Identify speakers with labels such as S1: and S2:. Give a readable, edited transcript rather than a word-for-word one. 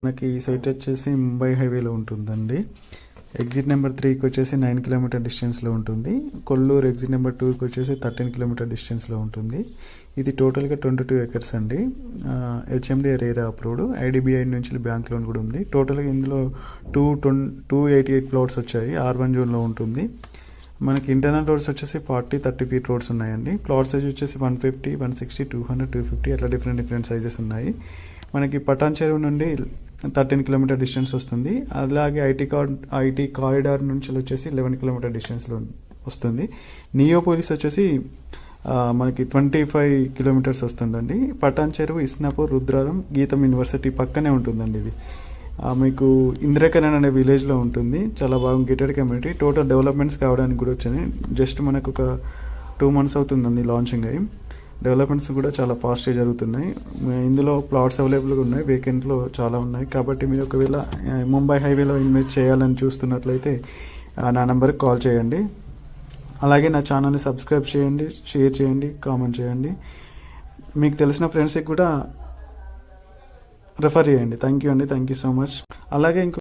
S1: మనకి ఈ సైట్ వచ్చేసి ముంబై హైవేలో ఉంటుందండి. ఎగ్జిట్ నెంబర్ 3కి వచ్చేసి 9 కిలోమీటర్ డిస్టెన్స్లో ఉంటుంది. కొల్లూరు ఎగ్జిట్ నెంబర్ 2కి వచ్చేసి 13 కిలోమీటర్ డిస్టెన్స్లో ఉంటుంది. ఇది టోటల్గా 22 ఎకర్స్ అండి. HMD RERA approved. ఐడిబిఐ నుంచి బ్యాంక్ లోన్ కూడా ఉంది. టోటల్గా ఇందులో 288 ప్లాట్స్ వచ్చాయి. R1 జోన్లో ఉంటుంది. మనకి ఇంటర్నల్ రోడ్స్ వచ్చేసి 40-30 ఫీట్ రోడ్స్ ఉన్నాయండి. ప్లాట్ సైజ్ వచ్చేసి 150, 160, 200, 250 అట్లా డిఫరెంట్ సైజెస్ ఉన్నాయి. మనకి పటాన్ చెరువు నుండి 13 కిలోమీటర్ డిస్టెన్స్ వస్తుంది. అలాగే ఐటీ కారిడార్ నుంచి వచ్చేసి 11 కిలోమీటర్ డిస్టెన్స్లో వస్తుంది. నియోపోలిస్ వచ్చేసి మనకి 25 కిలోమీటర్స్ వస్తుందండి. పటాన్ చెరువు, ఇస్నాపూర్, రుద్రారం, గీతం యూనివర్సిటీ పక్కనే ఉంటుందండి. ఇది మీకు ఇంద్రకరణ్ అనే విలేజ్లో ఉంటుంది. చాలా బాగా గేటెడ్ కమ్యూనిటీ. టోటల్ డెవలప్మెంట్స్ కావడానికి కూడా వచ్చాయి. జస్ట్ మనకు ఒక 2 months అవుతుందండి లాంచింగ్ అయ్యి. డెవలప్మెంట్స్ కూడా చాలా ఫాస్ట్గా జరుగుతున్నాయి. ఇందులో ప్లాట్స్ అవైలబుల్గా ఉన్నాయి. వేకెంట్లో చాలా ఉన్నాయి. కాబట్టి మీరు ఒకవేళ ముంబై హైవేలో ఇన్వెస్ట్ చేయాలని చూస్తున్నట్లయితే నా నెంబర్కి కాల్ చేయండి. అలాగే నా ఛానల్ని సబ్స్క్రైబ్ చేయండి, షేర్ చేయండి, కామెంట్ చేయండి. మీకు తెలిసిన ఫ్రెండ్స్కి కూడా రెఫర్ చేయండి. Thank you so much. అలాగే